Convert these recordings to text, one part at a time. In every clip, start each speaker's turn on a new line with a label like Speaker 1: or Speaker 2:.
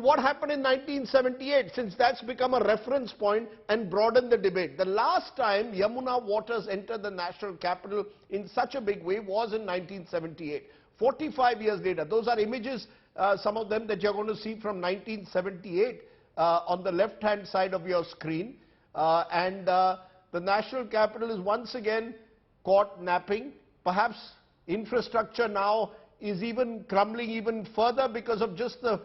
Speaker 1: what happened in 1978, since that's become a reference point and broadened the debate. The last time Yamuna waters entered the national capital in such a big way was in 1978. 45 years later, those are images, some of them that you're going to see from 1978 on the left-hand side of your screen. The national capital is once again caught napping. Perhaps infrastructure now is even crumbling even further because of just the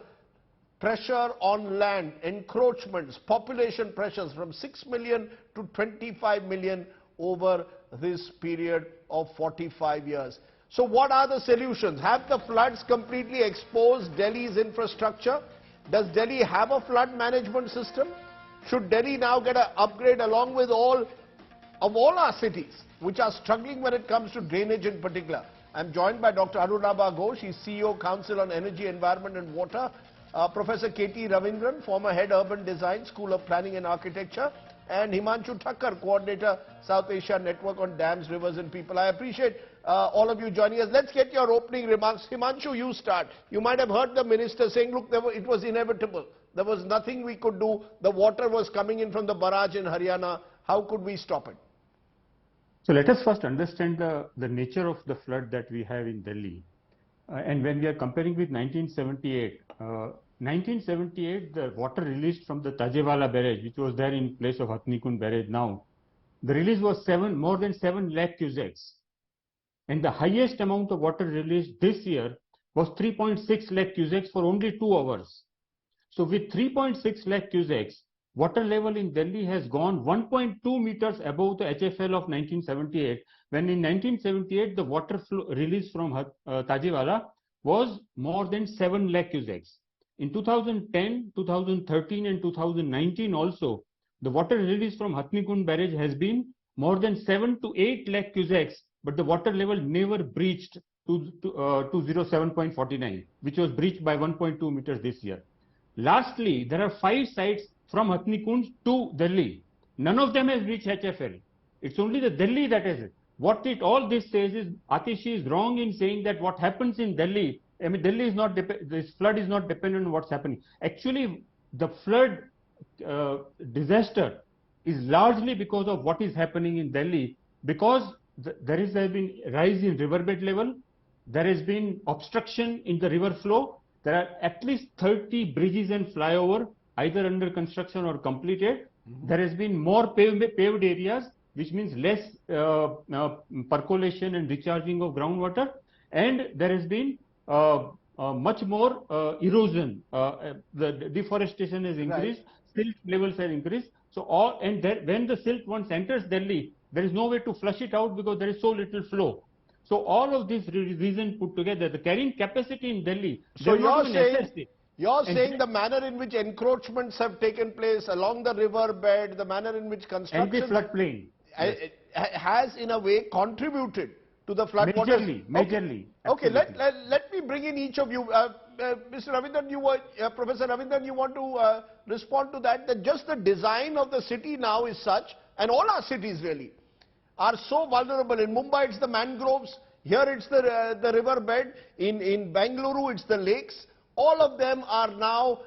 Speaker 1: pressure on land, encroachments, population pressures from 6 million to 25 million over this period of 45 years. So what are the solutions? Have the floods completely exposed Delhi's infrastructure? Does Delhi have a flood management system? Should Delhi now get an upgrade along with all our cities, which are struggling when it comes to drainage in particular? I'm joined by Dr. Arunabha Ghosh. She's CEO, Council on Energy, Environment and Water. Professor K.T. Ravindran, former Head Urban Design, School of Planning and Architecture. And Himanshu Thakkar, Coordinator, South Asia Network on Dams, Rivers and People. I appreciate all of you joining us. Let's get your opening remarks. Himanshu, you start. You might have heard the minister saying, look, it was inevitable. There was nothing we could do. The water was coming in from the barrage in Haryana. How could we stop it?
Speaker 2: So let us first understand the nature of the flood that we have in Delhi. And when we are comparing with 1978, 1978, the water released from the Tajewala barrage, which was there in place of Hatnikund barrage now, the release was more than 7 lakh cusecs. And the highest amount of water released this year was 3.6 lakh cusecs for only 2 hours. So with 3.6 lakh cusecs, water level in Delhi has gone 1.2 meters above the HFL of 1978, when in 1978 the water flow release from Tajewala was more than 7 lakh cusecs. In 2010, 2013 and 2019 also, the water release from Hatnikund barrage has been more than 7 to 8 lakh cusecs, but the water level never breached to 207.49, which was breached by 1.2 meters this year. Lastly, there are 5 sites from Hatnikund to Delhi. None of them has reached HFL. It's only the Delhi that has it. All this says is, Atishi is wrong in saying that what happens in Delhi, I mean, Delhi is not, this flood is not dependent on what's happening. Actually, the flood disaster is largely because of what is happening in Delhi, because there has been rise in riverbed level, there has been obstruction in the river flow, there are at least 30 bridges and flyover either under construction or completed. There has been more paved areas, which means less percolation and recharging of groundwater, and there has been much more erosion. The deforestation has increased, silt levels have increased. So when the silt once enters Delhi, there is no way to flush it out because there is so little flow. So all of these reasons put together, the carrying capacity in Delhi.
Speaker 1: So you're saying the manner in which encroachments have taken place along the river bed, the manner in which construction
Speaker 2: and the floodplain
Speaker 1: has in a way contributed to the flood waters.
Speaker 2: Majorly.
Speaker 1: Okay, let me bring in each of you. Mr. Ravindran, Professor Ravindran, you want to respond to that? That just the design of the city now is such, and all our cities really, are so vulnerable. In Mumbai, it's the mangroves. Here, it's the river bed. In Bengaluru, it's the lakes. All of them are now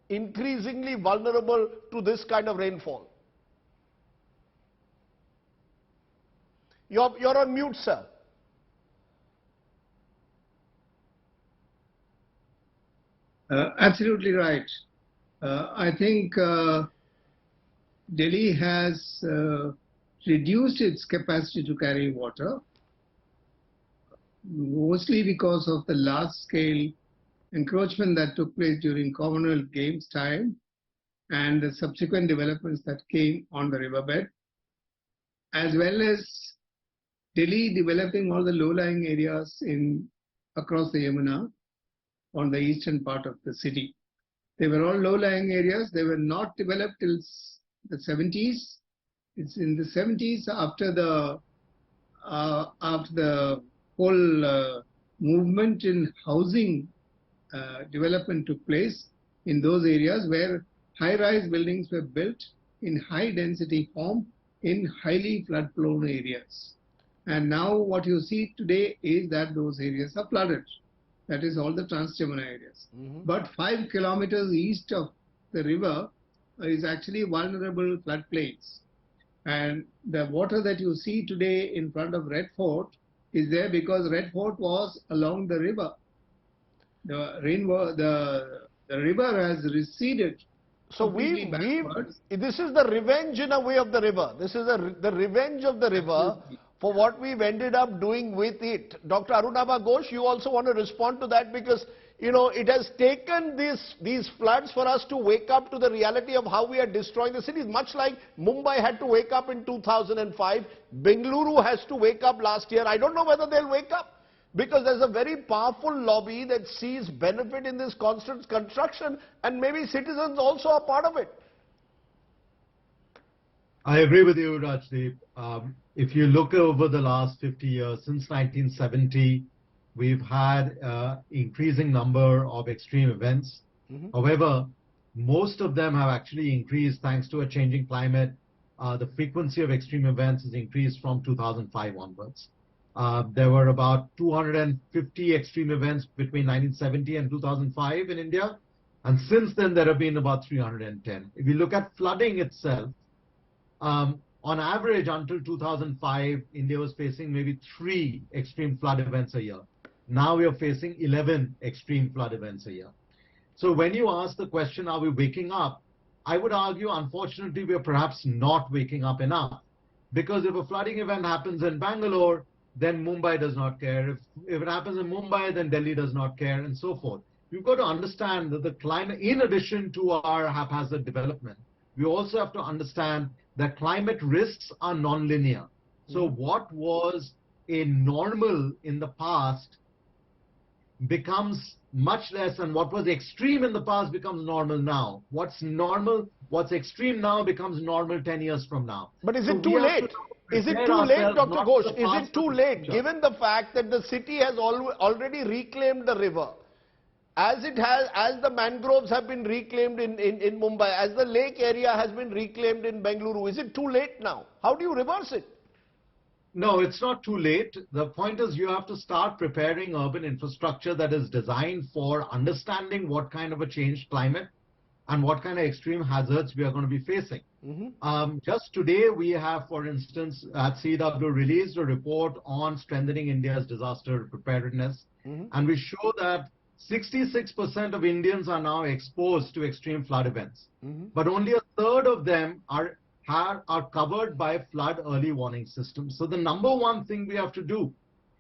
Speaker 1: increasingly vulnerable to this kind of rainfall. You're on mute, sir.
Speaker 3: Absolutely right. I think Delhi has reduced its capacity to carry water, mostly because of the large-scale encroachment that took place during Commonwealth Games time and the subsequent developments that came on the riverbed, as well as Delhi developing all the low-lying areas across the Yamuna on the eastern part of the city. They were all low-lying areas. They were not developed till the 70s. It's in the 70s after the whole movement in housing development took place in those areas where high-rise buildings were built in high-density form in highly flood-prone areas. And now what you see today is that those areas are flooded. That is all the Trans-Yamuna areas.
Speaker 1: Mhm.
Speaker 3: But 5 kilometers east of the river is actually vulnerable floodplains. And the water that you see today in front of Red Fort is there because Red Fort was along the river. The river has receded
Speaker 1: So
Speaker 3: completely backwards.
Speaker 1: this is the revenge in a way of the river. This is the revenge of the river
Speaker 3: Absolutely.
Speaker 1: for what we've ended up doing with it. Dr. Arunabha Ghosh, you also want to respond to that because, you know, it has taken these floods for us to wake up to the reality of how we are destroying the cities. Much like Mumbai had to wake up in 2005, Bengaluru has to wake up last year. I don't know whether they'll wake up, because there's a very powerful lobby that sees benefit in this constant construction, and maybe citizens also are part of it.
Speaker 4: I agree with you, Rajdeep. If you look over the last 50 years, since 1970, we've had increasing number of extreme events. However, most of them have actually increased thanks to a changing climate. The frequency of extreme events has increased from 2005 onwards. There were about 250 extreme events between 1970 and 2005 in India. And since then, there have been about 310. If you look at flooding itself, on average, until 2005, India was facing maybe 3 extreme flood events a year. Now we are facing 11 extreme flood events a year. So when you ask the question, are we waking up? I would argue, unfortunately, we are perhaps not waking up enough. Because if a flooding event happens in Bangalore, then Mumbai does not care. If it happens in Mumbai, then Delhi does not care, and so forth. You've got to understand that the climate, in addition to our haphazard development, we also have to understand that climate risks are non-linear. So what was a normal in the past becomes much less, and what was extreme in the past becomes normal now. What's normal, what's extreme now becomes normal 10 years from now.
Speaker 1: But is
Speaker 4: So
Speaker 1: it too
Speaker 4: we have
Speaker 1: late?
Speaker 4: to
Speaker 1: Is it
Speaker 4: prepare
Speaker 1: too late,
Speaker 4: ourselves
Speaker 1: Dr.
Speaker 4: not
Speaker 1: Ghosh?
Speaker 4: for the
Speaker 1: Is
Speaker 4: past,
Speaker 1: it too
Speaker 4: but the
Speaker 1: late,
Speaker 4: future.
Speaker 1: given the fact that the city has already reclaimed the river? As the mangroves have been reclaimed in Mumbai, as the lake area has been reclaimed in Bengaluru, is it too late now? How do you reverse it?
Speaker 4: No, it's not too late. The point is you have to start preparing urban infrastructure that is designed for understanding what kind of a changed climate and what kind of extreme hazards we are going to be facing. Just today, we have, for instance, at CW released a report on strengthening India's disaster preparedness. And we show that 66% of Indians are now exposed to extreme flood events. But only a third of them are covered by flood early warning systems. So the number one thing we have to do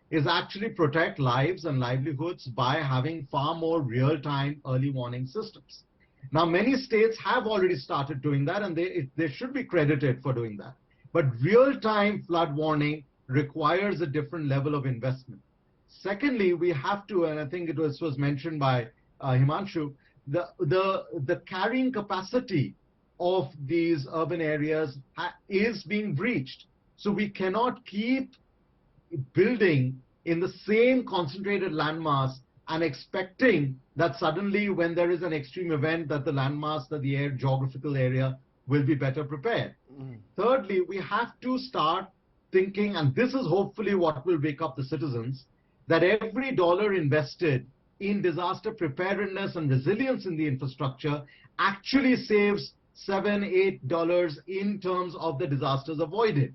Speaker 4: is actually protect lives and livelihoods by having far more real-time early warning systems. Now, many states have already started doing that, and they should be credited for doing that. But real-time flood warning requires a different level of investment. Secondly, we have to, and I think it was mentioned by Himanshu, the carrying capacity of these urban areas is being breached. So we cannot keep building in the same concentrated landmass and expecting that suddenly when there is an extreme event that the landmass, that the geographical area will be better prepared. Thirdly, we have to start thinking, and this is hopefully what will wake up the citizens, that every dollar invested in disaster preparedness and resilience in the infrastructure actually saves $7, $8 in terms of the disasters avoided.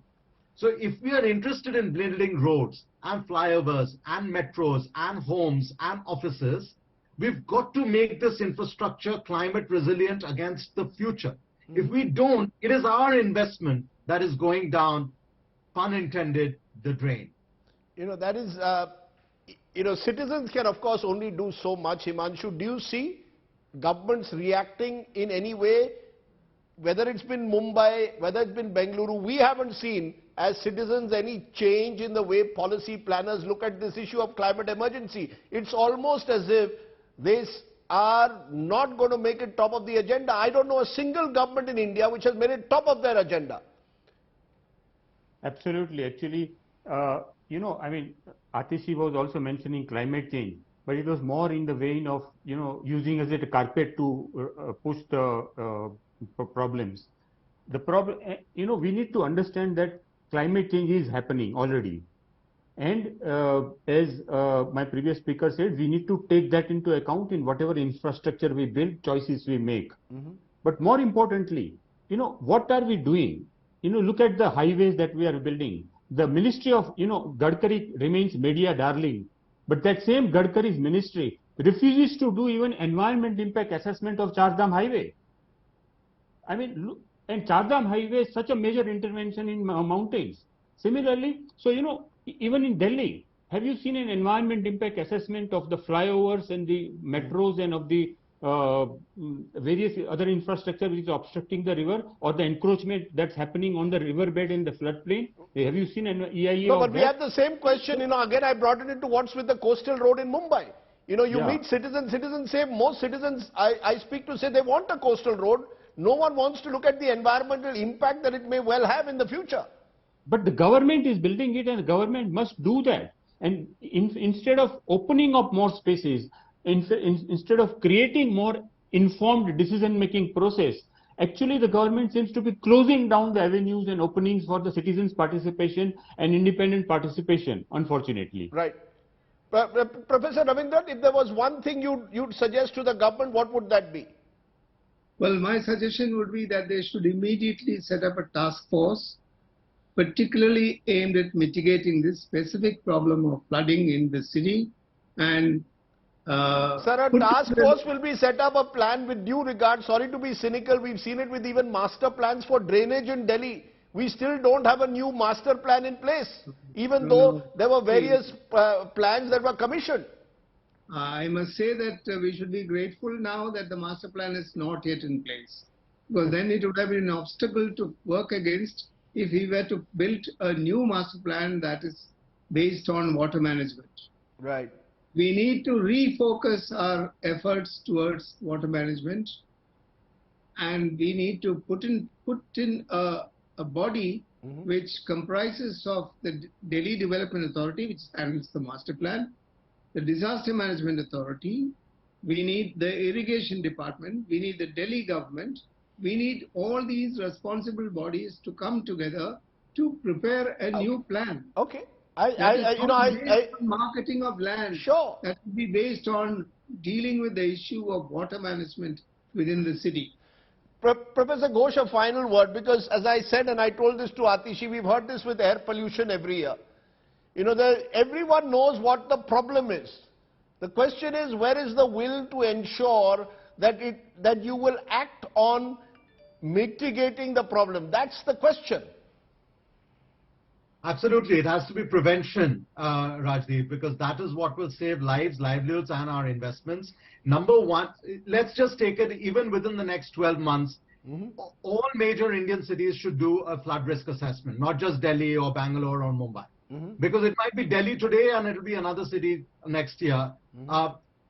Speaker 4: So if we are interested in building roads and flyovers and metros and homes and offices, we've got to make this infrastructure climate resilient against the future. If we don't, it is our investment that is going down, pun intended, the drain.
Speaker 1: You know, that is, citizens can of course only do so much. Himanshu, do you see governments reacting in any way? Whether it's been Mumbai, whether it's been Bengaluru, we haven't seen as citizens any change in the way policy planners look at this issue of climate emergency. It's almost as if they are not going to make it top of the agenda. I don't know a single government in India which has made it top of their agenda.
Speaker 2: Absolutely. Actually, I mean, Atishi was also mentioning climate change, but it was more in the vein of, using as a carpet to push the problems. The problem, we need to understand that climate change is happening already. And as my previous speaker said, we need to take that into account in whatever infrastructure we build, choices we make. But more importantly, what are we doing? Look at the highways that we are building. The ministry of, Gadkari remains media darling, but that same Gadkari's ministry refuses to do even environment impact assessment of Chardham highway. I mean, look, and Chardham highway is such a major intervention in mountains. Similarly, so even in Delhi, have you seen an environment impact assessment of the flyovers and the metros and of the various other infrastructure which is obstructing the river, or the encroachment that's happening on the riverbed in the floodplain? Have you seen an EIA?
Speaker 1: No, but we have the same question. Again, I brought it into what's with the coastal road in Mumbai. You meet citizens say, most citizens I speak to say they want a coastal road. No one wants to look at the environmental impact that it may well have in the future.
Speaker 2: But the government is building it, and the government must do that. And instead of opening up more spaces, instead of creating more informed decision-making process, actually the government seems to be closing down the avenues and openings for the citizens' participation and independent participation, unfortunately.
Speaker 1: Right. Professor Ravindran, if there was one thing you'd suggest to the government, what would that be?
Speaker 3: Well, my suggestion would be that they should immediately set up a task force, particularly aimed at mitigating this specific problem of flooding in the city. And
Speaker 1: sir, a task force will be set up, a plan with due regard. Sorry to be cynical, we've seen it with even master plans for drainage in Delhi. We still don't have a new master plan in place, even though there were various plans that were commissioned.
Speaker 3: I must say that we should be grateful now that the master plan is not yet in place, because then it would have been an obstacle to work against if we were to build a new master plan that is based on water management.
Speaker 1: Right.
Speaker 3: We need to refocus our efforts towards water management, and we need to put in a body which comprises of the Delhi Development Authority, which handles the master plan, the Disaster Management Authority, we need the Irrigation Department, we need the Delhi government, we need all these responsible bodies to come together to prepare a new plan.
Speaker 1: Okay.
Speaker 3: Marketing of land.
Speaker 1: Sure.
Speaker 3: That will be based on dealing with the issue of water management within the city.
Speaker 1: Professor Ghosh, a final word, because as I said, and I told this to Atishi, we've heard this with air pollution every year. Everyone knows what the problem is. The question is, where is the will to ensure that you will act on mitigating the problem? That's the question.
Speaker 4: Absolutely. It has to be prevention, Rajdeep, because that is what will save lives, livelihoods, and our investments. Number one, let's just take it even within the next 12 months. All major Indian cities should do a flood risk assessment, not just Delhi or Bangalore or Mumbai. Because it might be Delhi today and it will be another city next year.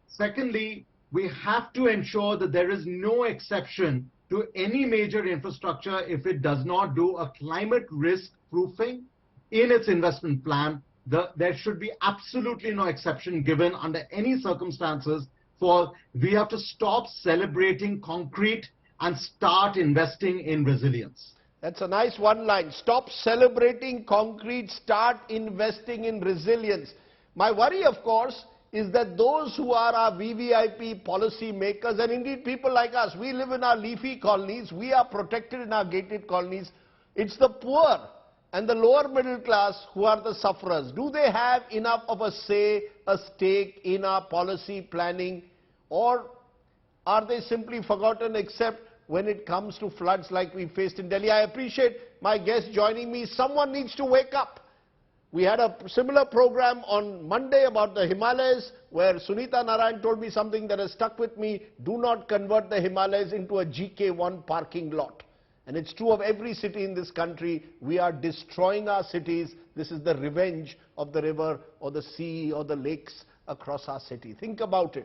Speaker 4: Secondly, we have to ensure that there is no exception to any major infrastructure if it does not do a climate risk proofing in its investment plan. There should be absolutely no exception given under any circumstances. We have to stop celebrating concrete and start investing in resilience.
Speaker 1: That's a nice one line. Stop celebrating concrete, start investing in resilience. My worry, of course, is that those who are our VVIP policy makers, and indeed people like us, we live in our leafy colonies, we are protected in our gated colonies. It's the poor and the lower middle class who are the sufferers. Do they have enough of a say, a stake in our policy planning, or are they simply forgotten except when it comes to floods like we faced in Delhi? I appreciate my guest joining me. Someone needs to wake up. We had a similar program on Monday about the Himalayas, where Sunita Narayan told me something that has stuck with me. Do not convert the Himalayas into a GK1 parking lot. And it's true of every city in this country. We are destroying our cities. This is the revenge of the river or the sea or the lakes across our city. Think about it.